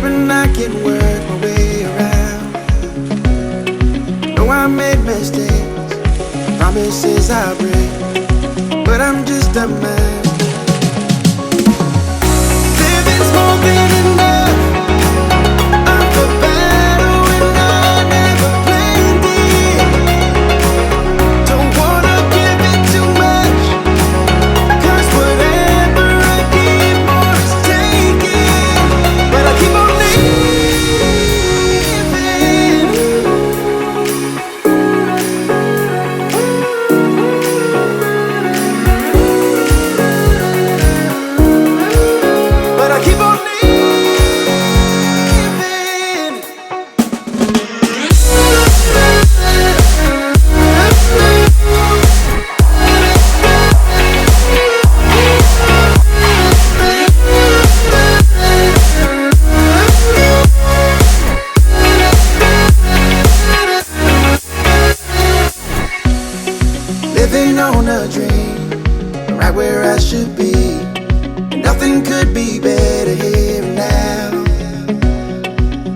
hoping I can work my way around. Know I made mistakes, promises I break, but I'm just a man. Living's more than enough. I'm the battle when I never planned it. Don't wanna give it too much, 'cause whatever I give more is taken. But I keep on living. But I keep on living. Living on a dream, right where I should be. Nothing could be better here and now.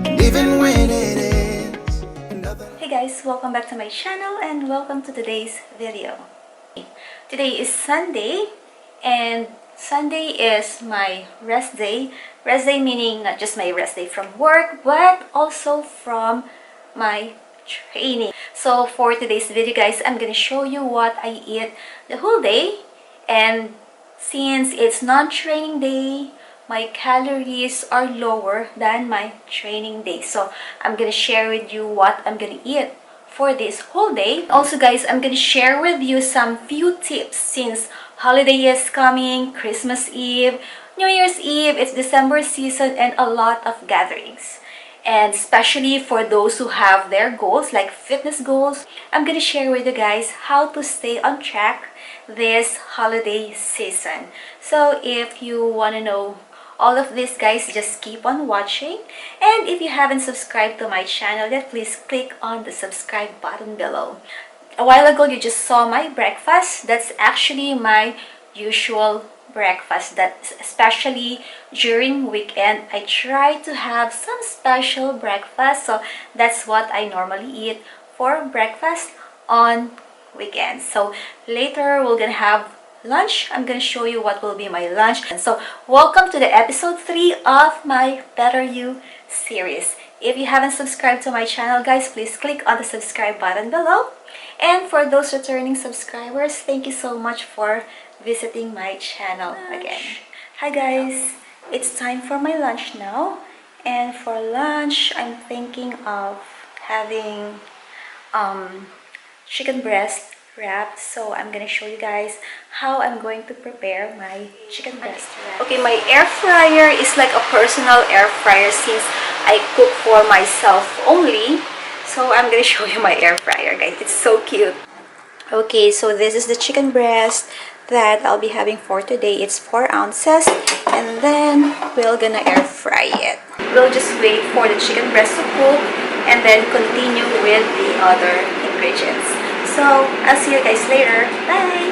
And even when it ends, another. Hey guys, welcome back to my channel and welcome to today's video. Today is Sunday and Sunday is my rest day. Rest day meaning not just my rest day from work but also from my training. So for today's video guys, I'm gonna show you what I eat the whole day, and since it's non-training day, my calories are lower than my training day. So I'm gonna share with you what I'm gonna eat for this whole day. Also guys, I'm gonna share with you some few tips since holiday is coming, Christmas Eve, New Year's Eve, it's December season and a lot of gatherings. And especially for those who have their goals like fitness goals, I'm gonna share with you guys how to stay on track this holiday season. So if you want to know all of this guys, just keep on watching, and if you haven't subscribed to my channel yet, please click on the subscribe button below. A while ago you just saw my breakfast. That's actually my usual breakfast, that especially during weekend I try to have some special breakfast, so that's what I normally eat for breakfast on weekends. So later we're gonna have lunch. I'm gonna show you what will be my lunch. And so welcome to the episode 3 of my Better You series. If you haven't subscribed to my channel guys, please click on the subscribe button below, and for those returning subscribers, thank you so much for visiting my channel again. Hi guys, it's time for my lunch now, and for lunch I'm thinking of having chicken breast wrap. So I'm gonna show you guys how I'm going to prepare my chicken breast wrap. Okay, my air fryer is like a personal air fryer since I cook for myself only. So I'm gonna show you my air fryer guys, it's so cute. Okay, so this is the chicken breast that I'll be having for today. It's 4 ounces, and then we're gonna air fry it. We'll just wait for the chicken breast to cook and then continue with the other ingredients. So I'll see you guys later. Bye!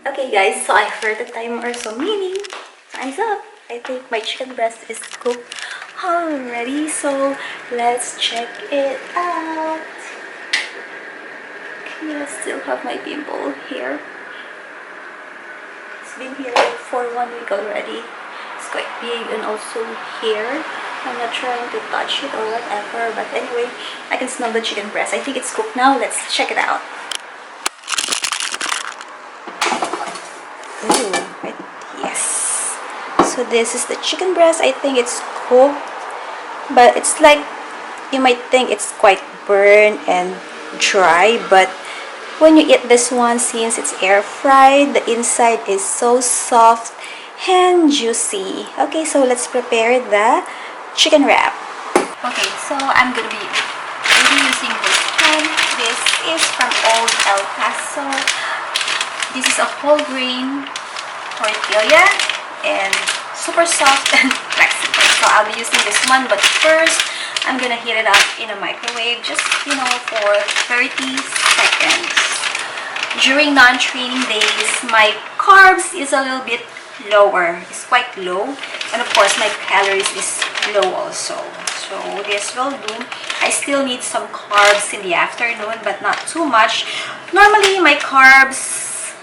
Okay guys, so I heard the timer, so meaning time's up. I think my chicken breast is cooked already, so let's check it out. I still have my pimple here. It's been here for 1 week already. It's quite big, and also here. I'm not trying to touch it or whatever, but anyway, I can smell the chicken breast. I think it's cooked now. Let's check it out. Ooh, yes. So this is the chicken breast. I think it's cooked, but it's like, you might think it's quite burned and dry, but when you eat this one, since it's air fried, the inside is so soft and juicy. Okay, so let's prepare the chicken wrap. Okay, so I'm gonna be using this pan. This is from Old El Paso. This is a whole grain tortilla and super soft and flexible. So I'll be using this one, but first I'm gonna heat it up in a microwave, just for 30 seconds. During non-training days, my carbs is a little bit lower. It's quite low. And of course, my calories is low also. So this will do. I still need some carbs in the afternoon, but not too much. Normally, my carbs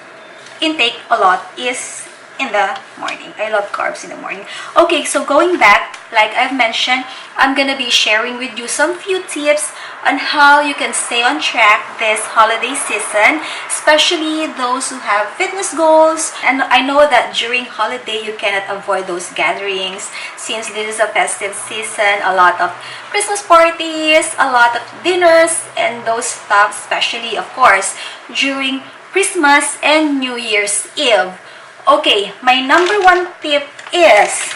intake a lot is in the morning. I love carbs in the morning. Okay, so going back, like I've mentioned, I'm gonna be sharing with you some few tips on how you can stay on track this holiday season, especially those who have fitness goals. And I know that during holiday you cannot avoid those gatherings since this is a festive season, a lot of Christmas parties, a lot of dinners and those stuff, especially of course during Christmas and New Year's Eve. Okay, my number one tip is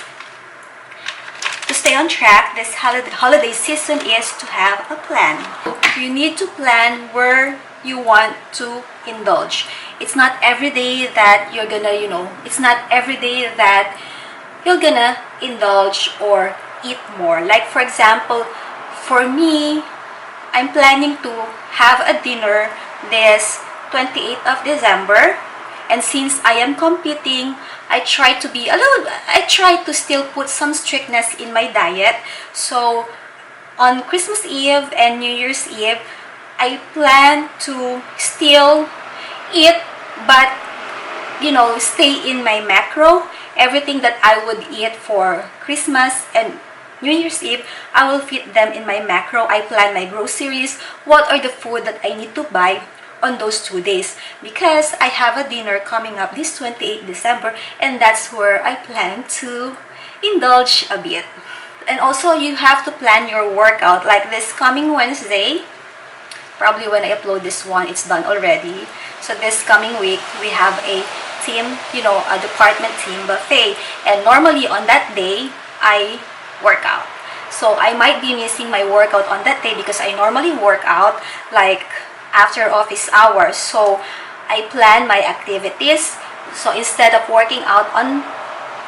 to stay on track this holiday season is to have a plan. You need to plan where you want to indulge. It's not every day that you're gonna, it's not every day that you're gonna indulge or eat more. Like for example, for me, I'm planning to have a dinner this 28th of December. And since I am competing, I try to still put some strictness in my diet. So on Christmas Eve and New Year's Eve, I plan to still eat, but stay in my macro. Everything that I would eat for Christmas and New Year's Eve, I will fit them in my macro. I plan my groceries. What are the food that I need to buy on those 2 days, because I have a dinner coming up this 28th December, and that's where I plan to indulge a bit. And also you have to plan your workout. Like this coming Wednesday, probably when I upload this one it's done already, so this coming week we have a team, a department team buffet, and normally on that day I work out. So I might be missing my workout on that day because I normally work out like after office hours. So I plan my activities. So instead of working out on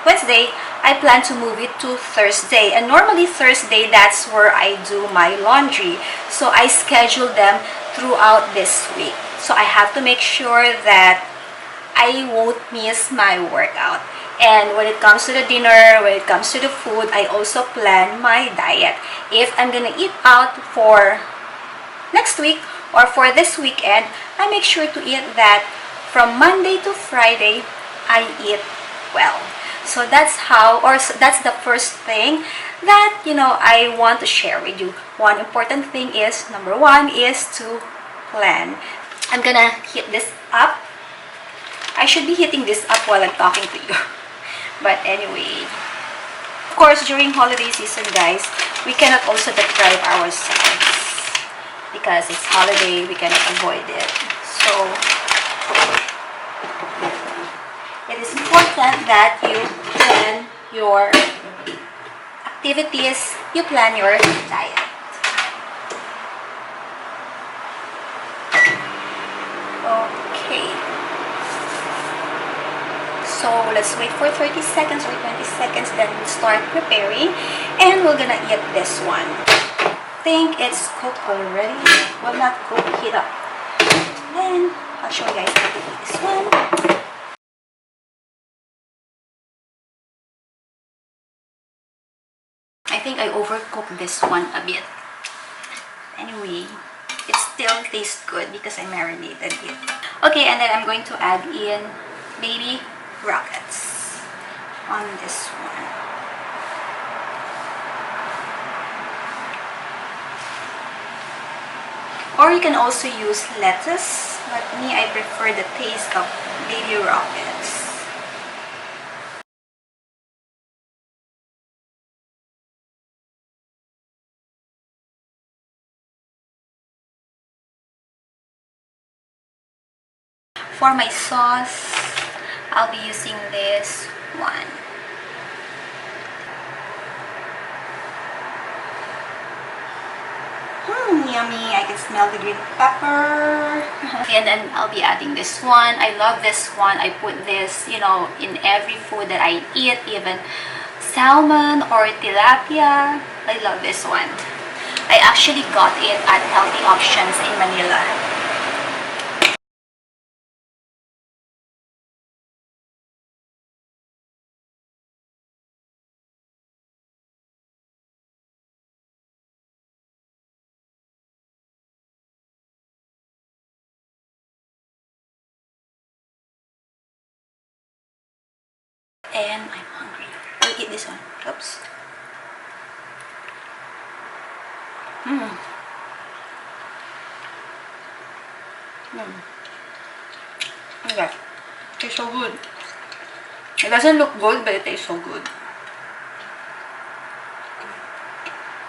Wednesday, I plan to move it to Thursday. And normally Thursday, that's where I do my laundry. So I schedule them throughout this week. So I have to make sure that I won't miss my workout. And when it comes to the dinner, when it comes to the food, I also plan my diet. If I'm gonna eat out for next week or for this weekend, I make sure to eat that from Monday to Friday, I eat well. So that's that's the first thing that, I want to share with you. One important thing is, number one is to plan. I'm gonna hit this up. I should be hitting this up while I'm talking to you. But anyway, of course, during holiday season, guys, we cannot also deprive ourselves. Because it's holiday, we cannot avoid it. So it is important that you plan your activities, you plan your diet. Okay. So let's wait for 30 seconds or 20 seconds, then we'll start preparing, and we're gonna eat this one. I think it's cooked already. Well, not cooked, heat up. Then I'll show you guys how to do this one. I think I overcooked this one a bit. Anyway, it still tastes good because I marinated it. Okay, and then I'm going to add in baby rockets on this one. Or you can also use lettuce, but me, I prefer the taste of baby rockets. For my sauce, I'll be using this one. Yummy. I can smell the green pepper. And then I'll be adding this one. I love this one. I put this, in every food that I eat, even salmon or tilapia. I love this one. I actually got it at Healthy Options in Manila. and I'm hungry. I'll eat this one. Oops. Okay. It's so good. It doesn't look good, but it tastes so good.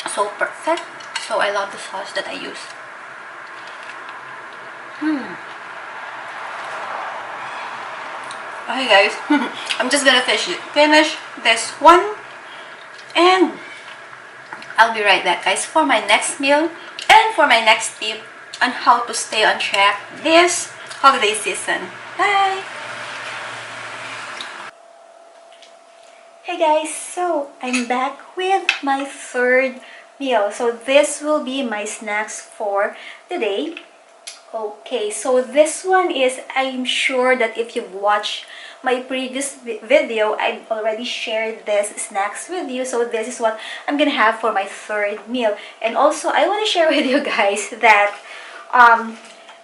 So perfect. So I love the sauce that I use. Okay guys, I'm just gonna finish this one, and I'll be right back guys for my next meal and for my next tip on how to stay on track this holiday season. Bye! Hey guys, so I'm back with my third meal. So this will be my snacks for today. Okay, so this one is, I'm sure that if you've watched my previous video, I've already shared this snacks with you. So this is what I'm gonna have for my third meal. And also, I want to share with you guys that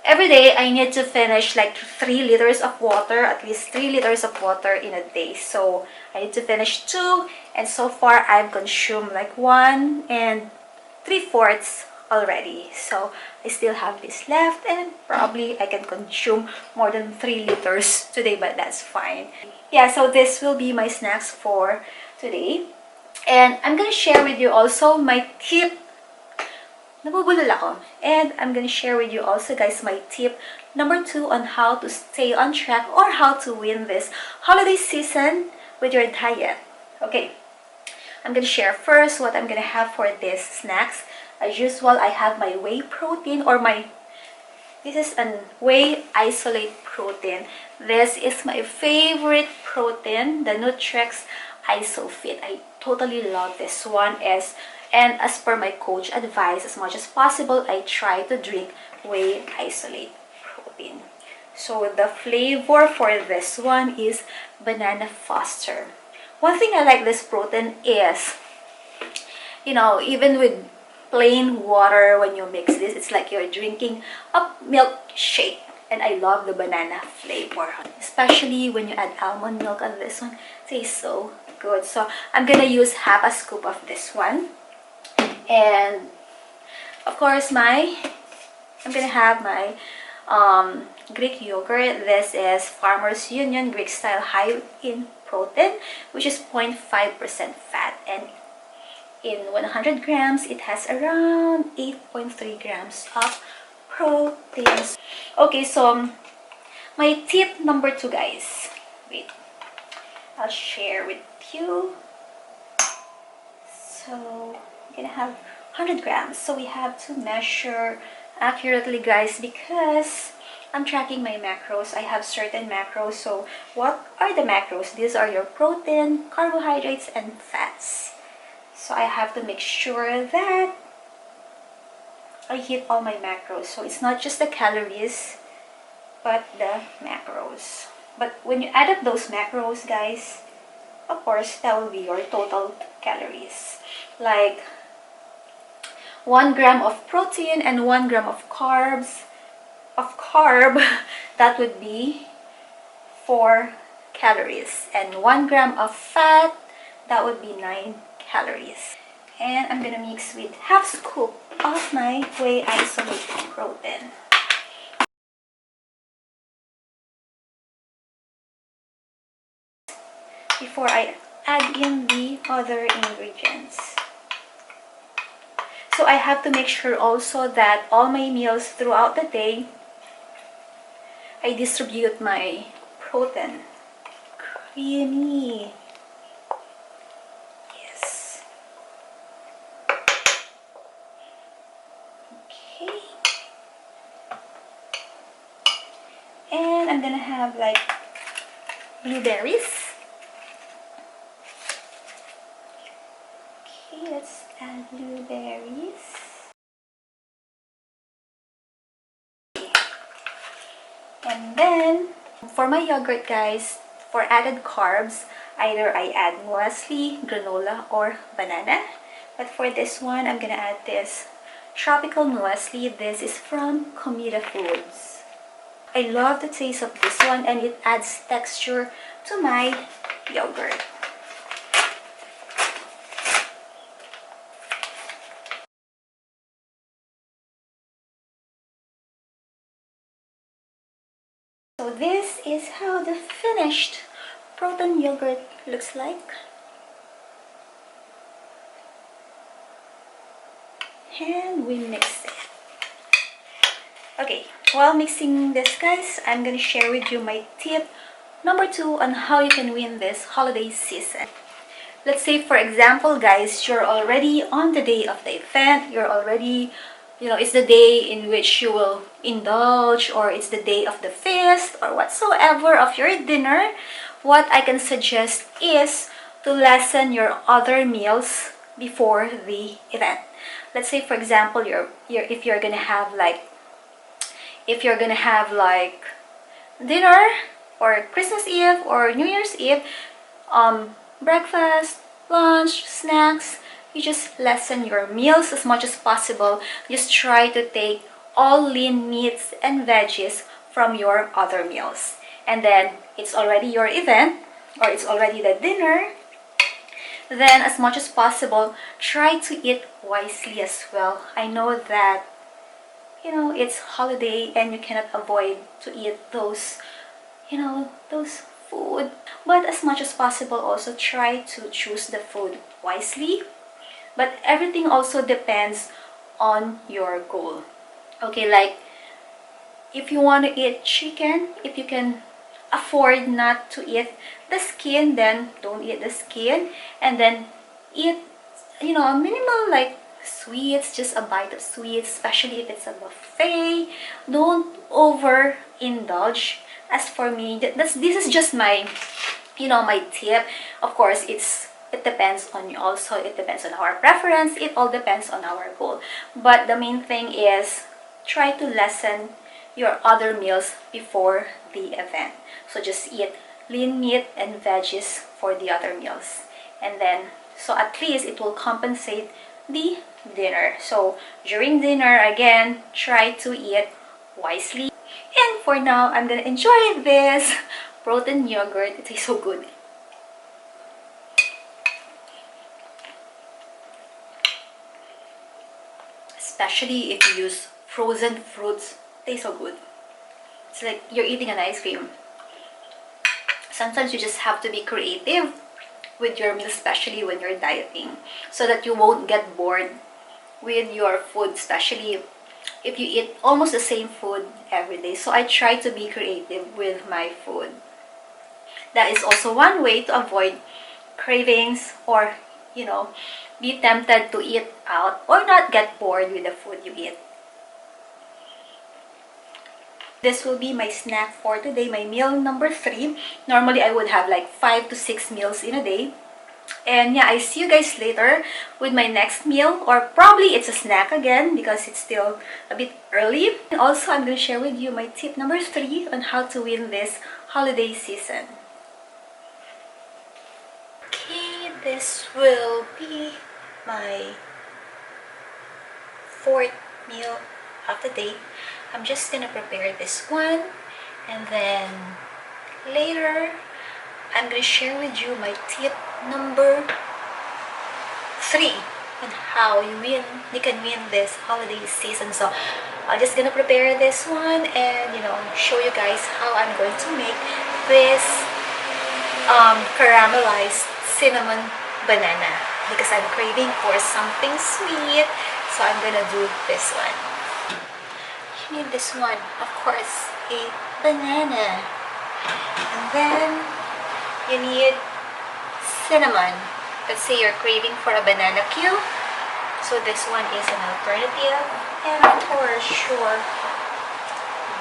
every day I need to finish like 3 liters of water, at least 3 liters of water in a day. So I need to finish 2, and so far I've consumed like 1 and 3/4 already. So I still have this left, and probably I can consume more than 3 liters today, but that's fine. Yeah, so this will be my snacks for today. And I'm gonna share with you also my tip. Nabubulol ako. And I'm gonna share with you also guys my tip number 2 on how to stay on track or how to win this holiday season with your diet. Okay, I'm gonna share first what I'm gonna have for these snacks. As usual, I have my whey protein, or this is an whey isolate protein. This is my favorite protein, the Nutrex IsoFit. I totally love this one. And as per my coach advice, as much as possible, I try to drink whey isolate protein. So the flavor for this one is Banana Foster. One thing I like this protein is, even with plain water, when you mix this, it's like you're drinking a milkshake. And I love the banana flavor, especially when you add almond milk on this one. It tastes so good. So I'm gonna use half a scoop of this one, and of course I'm gonna have my Greek yogurt. This is Farmers Union Greek style high in protein, which is 0.5% fat, and in 100 grams, it has around 8.3 grams of proteins. Okay, so my tip number 2, guys. Wait, I'll share with you. So I'm gonna have 100 grams. So we have to measure accurately, guys, because I'm tracking my macros. I have certain macros. So what are the macros? These are your protein, carbohydrates, and fats. So I have to make sure that I hit all my macros. So it's not just the calories, but the macros. But when you add up those macros, guys, of course, that will be your total calories. Like 1 gram of protein and 1 gram of carb, that would be 4 calories. And 1 gram of fat, that would be 9 calories. And I'm gonna mix with half scoop of my whey isolate protein. Before I add in the other ingredients. So I have to make sure also that all my meals throughout the day, I distribute my protein. Creamy. Yes. Okay. And I'm gonna have like blueberries. Okay, let's add blueberries. And then, for my yogurt, guys, for added carbs, either I add muesli, granola, or banana. But for this one, I'm gonna add this tropical muesli. This is from Comida Foods. I love the taste of this one, and it adds texture to my yogurt. So this is how the finished protein yogurt looks like. And we mix it. Okay, while mixing this, guys, I'm gonna share with you my tip number 2 on how you can win this holiday season. Let's say, for example, guys, you're already on the day of the event, you're already, it's the day in which you will indulge, or it's the day of the feast, or whatsoever of your dinner. What I can suggest is to lessen your other meals before the event. Let's say, for example, if you're gonna have dinner or Christmas Eve or New Year's Eve, breakfast, lunch, snacks, you just lessen your meals as much as possible. Just try to take all lean meats and veggies from your other meals. And then it's already your event, or it's already the dinner. Then as much as possible, try to eat wisely as well. I know that it's holiday and you cannot avoid to eat those food, but as much as possible, also try to choose the food wisely. But everything also depends on your goal. Okay, like if you want to eat chicken, if you can afford not to eat the skin, then don't eat the skin, and then eat a minimal, like sweets, just a bite of sweets, especially if it's a buffet. Don't overindulge. As for me, this is just my my tip. Of course, it depends on you also, it depends on our preference, it all depends on our goal. But the main thing is try to lessen your other meals before the event. So just eat lean meat and veggies for the other meals, and then so at least it will compensate the dinner. So during dinner, again, try to eat wisely. And for now, I'm gonna enjoy this protein yogurt. It tastes so good. Especially if you use frozen fruits, it tastes so good. It's like you're eating an ice cream. Sometimes you just have to be creative with your meal, especially when you're dieting, so that you won't get bored with your food, especially if you eat almost the same food every day. So I try to be creative with my food. That is also one way to avoid cravings, or be tempted to eat out, or not get bored with the food you eat. This will be my snack for today, my meal number 3. Normally I would have like 5 to 6 meals in a day. And yeah, I see you guys later with my next meal, or probably it's a snack again because it's still a bit early. And also, I'm going to share with you my tip number 3 on how to win this holiday season. Okay, this will be my 4th meal of the day. I'm just gonna prepare this one, and then later I'm gonna share with you my tip number 3 on how you can win this holiday season. So I'm just gonna prepare this one and show you guys how I'm going to make this caramelized cinnamon banana, because I'm craving for something sweet. So I'm gonna do this one. You need this one, of course, a banana, and then you need cinnamon. Let's say you're craving for a banana cue, so this one is an alternative. And for sure,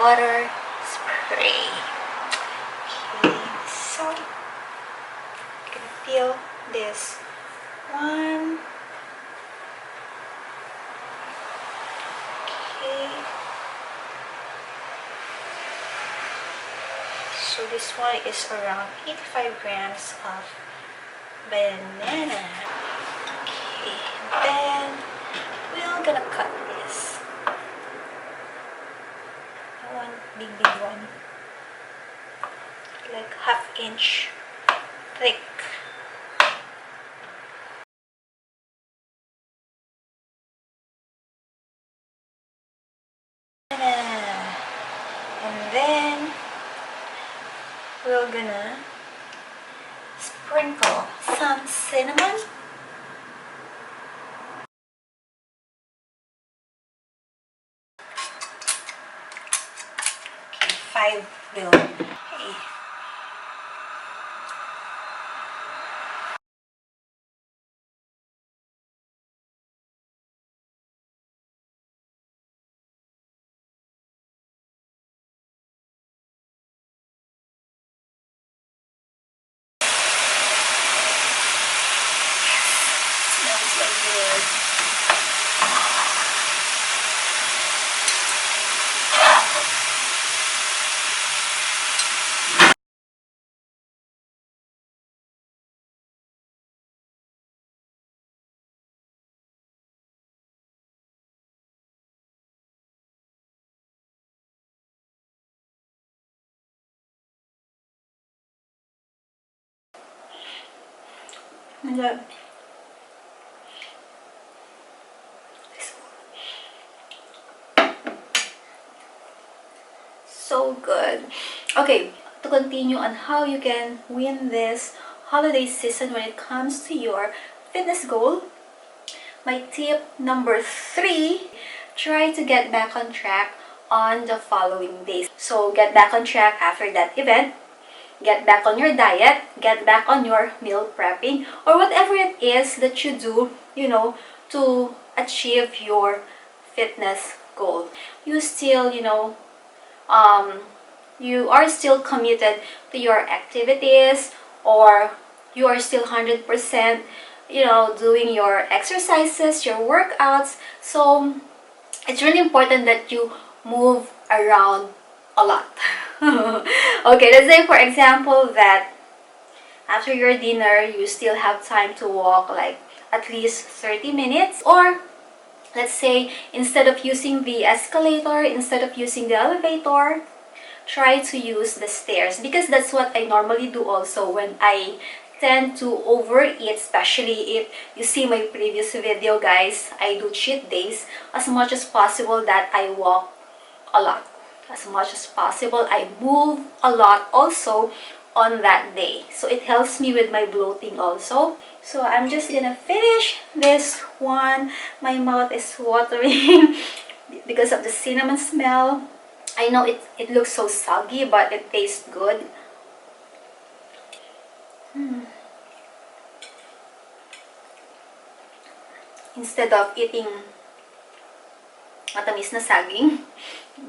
butter spray. Okay, so you can feel this one. Okay, so this one is around 85 grams of banana. Okay, then we're gonna cut this. One big one, like 1/2 inch thick. And then we're gonna sprinkle some cinnamon. Okay, 5 will. Okay. Smells so good. And so good. Okay, to continue on how you can win this holiday season when it comes to your fitness goal, my tip number 3, try to get back on track on the following days. So get back on track after that event, get back on your diet, get back on your meal prepping, or whatever it is that you do, to achieve your fitness goal. You still, um, you are still committed to your activities, or you are still 100%, doing your exercises, your workouts. So it's really important that you move around a lot. Okay, let's say for example that after your dinner you still have time to walk like at least 30 minutes, or let's say instead of using the escalator, instead of using the elevator, try to use the stairs, because that's what I normally do also when I tend to overeat. Especially if you see my previous video, guys, I do cheat days. As much as possible that I walk a lot, as much as possible I move a lot also on that day, so it helps me with my bloating also. So I'm just gonna finish this one. My mouth is watering because of the cinnamon smell. I know it looks so soggy, but it tastes good. Instead of eating matamis na saging,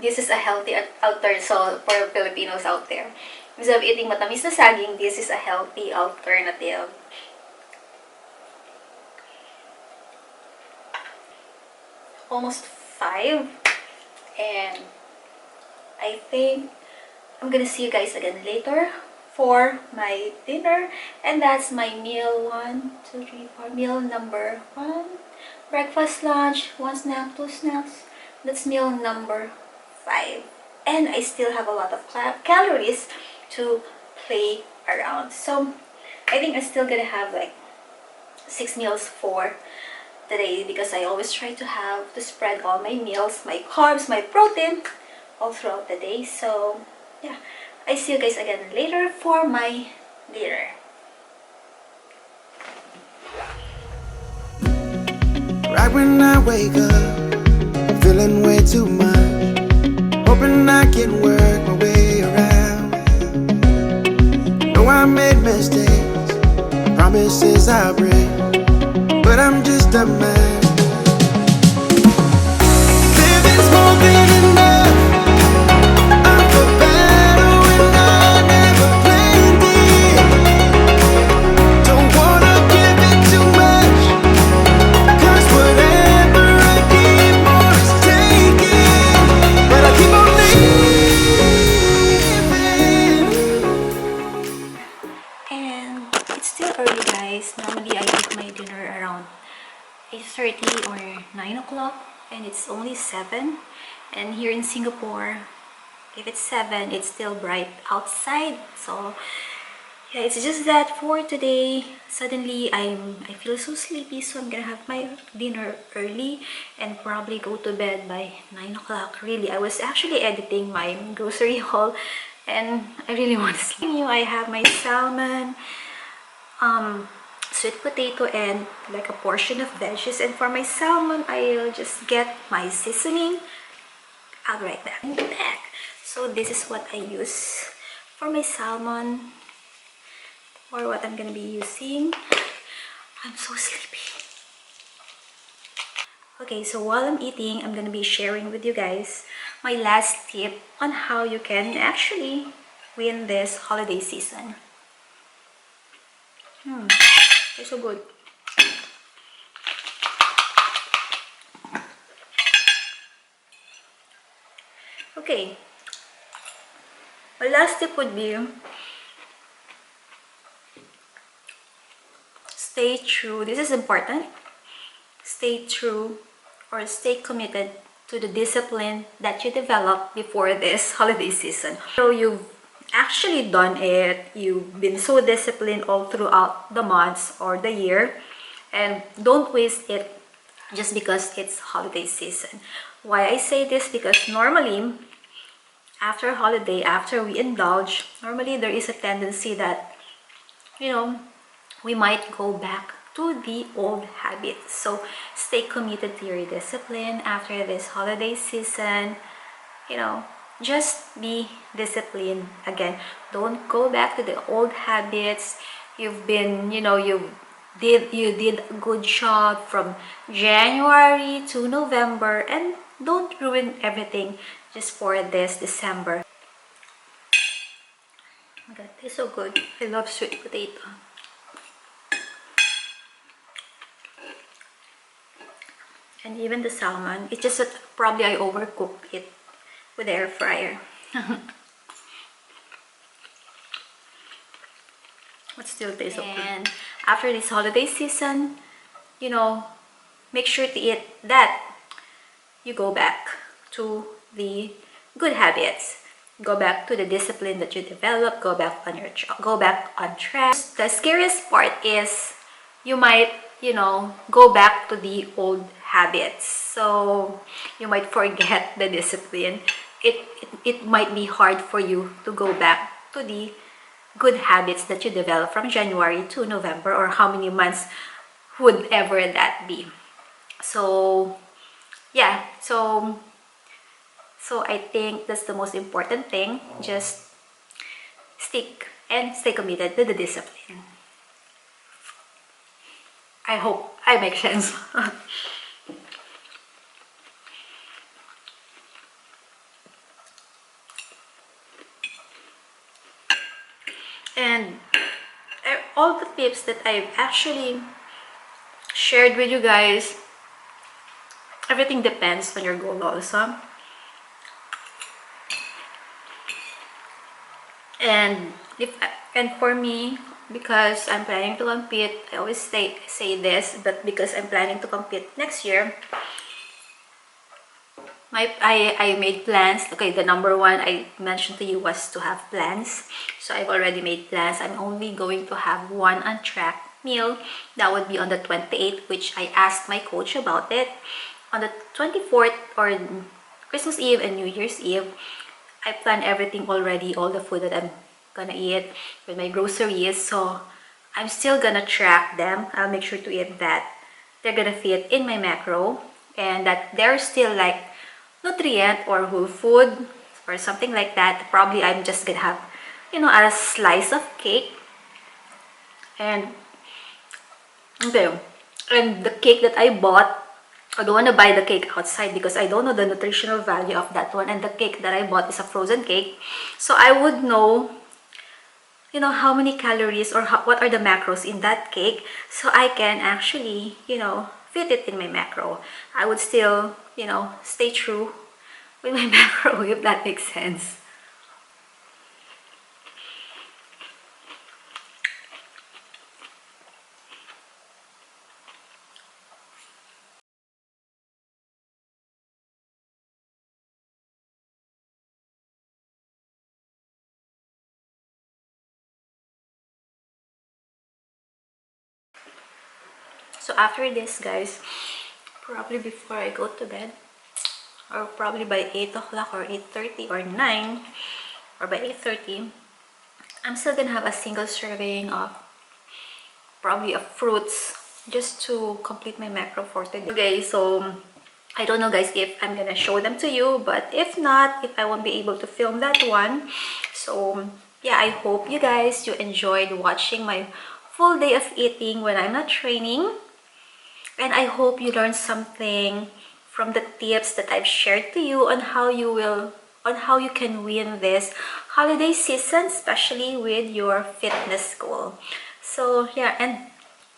this is a healthy alternative for Filipinos out there. Instead of eating matamis na saging, this is a healthy alternative. Almost 5, and I think I'm gonna see you guys again later for my dinner. And that's my meal 1, 2, 3, 4, meal number 1, breakfast, lunch, 1 snack, 2 snacks. That's meal number 5, and I still have a lot of calories to play around. So I think I'm still gonna have like 6 meals for today, because I always try to spread all my meals, my carbs, my protein all throughout the day. So yeah, I see you guys again later for my dinner. Right when I wake up, I'm feeling way too much. Hoping I can work my way around. Know I made mistakes, promises I break, but I'm just a man. Living's more than enough. I feel better when I never planned it. Don't wanna give it too much, 'cause whatever I give more is taken. But I keep on living. And it's still early, guys. Normally I eat my dinner around 8:30 or 9 o'clock, and it's only 7. And here in Singapore, if it's 7, it's still bright outside. So Yeah, it's just that for today, suddenly I feel so sleepy, so I'm gonna have my dinner early and probably go to bed by 9 o'clock. Really, I was actually editing my grocery haul and I really want to sleep. I have my salmon, um, sweet potato, and like a portion of veggies. And for my salmon, I'll just get my seasoning. I'll be right back. So this is what I use for my salmon, or what I'm gonna be using. I'm so sleepy. Okay, so while I'm eating, I'm gonna be sharing with you guys my last tip on how you can actually win this holiday season. They're so good. Okay, my last tip would be stay true. This is important. Stay true or stay committed to the discipline that you developed before this holiday season. So you've actually done it. You've been so disciplined all throughout the months or the year, and don't waste it just because it's holiday season. Why I say this? Because normally after a holiday, after we indulge, normally there is a tendency that, you know, we might go back to the old habits. So stay committed to your discipline after this holiday season. You know, just be disciplined again. Don't go back to the old habits. You've been, you did a good job from January to November, and don't ruin everything just for this December. Oh my god, they're so good. I love sweet potato. And even the salmon, it's just that probably I overcooked it with the air fryer. But still tastes so good. And after this holiday season, you know, make sure to eat that. You go back to the good habits. Go back to the discipline that you developed. Go back on track. The scariest part is you might, go back to the old habits. So you might forget the discipline. It might be hard for you to go back to the good habits that you develop from January to November, or how many months would ever that be. So yeah, so I think that's the most important thing. Just stick and stay committed to the discipline. I hope I make sense. And all the tips that I've actually shared with you guys, everything depends on your goal also. And and for me, because I'm planning to compete, I always say this, but because I'm planning to compete next year, I made plans. Okay, the number one I mentioned to you was to have plans. So I've already made plans. I'm only going to have one on track meal. That would be on the 28th, which I asked my coach about it. On the 24th, or Christmas Eve and New Year's Eve, I plan everything already, all the food that I'm gonna eat with my groceries. So I'm still gonna track them. I'll make sure to eat that they're gonna fit in my macro, and that they're still like nutrient or whole food or something like that. Probably I'm just gonna have, a slice of cake. And okay, and the cake that I bought, I don't want to buy the cake outside because I don't know the nutritional value of that one. And the cake that I bought is a frozen cake, so I would know, how many calories, or what are the macros in that cake, so I can actually, fit it in my macro. I would still, stay true with my macro, if that makes sense. So after this, guys, probably before I go to bed, or probably by 8 o'clock or 8:30 or 9, or by 8:30, I'm still gonna have a single serving of probably of fruits just to complete my macro for today. Okay, so I don't know, guys, if I'm gonna show them to you, but if not, if I won't be able to film that one. So yeah, I hope you guys, you enjoyed watching my full day of eating when I'm not training. And I hope you learned something from the tips that I've shared to you on how you can win this holiday season, especially with your fitness goal. So yeah, and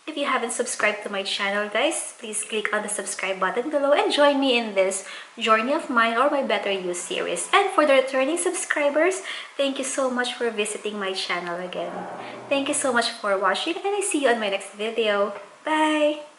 if you haven't subscribed to my channel, guys, please click on the subscribe button below and join me in this journey of mine or my Better You series. And for the returning subscribers, thank you so much for visiting my channel again. Thank you so much for watching, and I see you on my next video. Bye!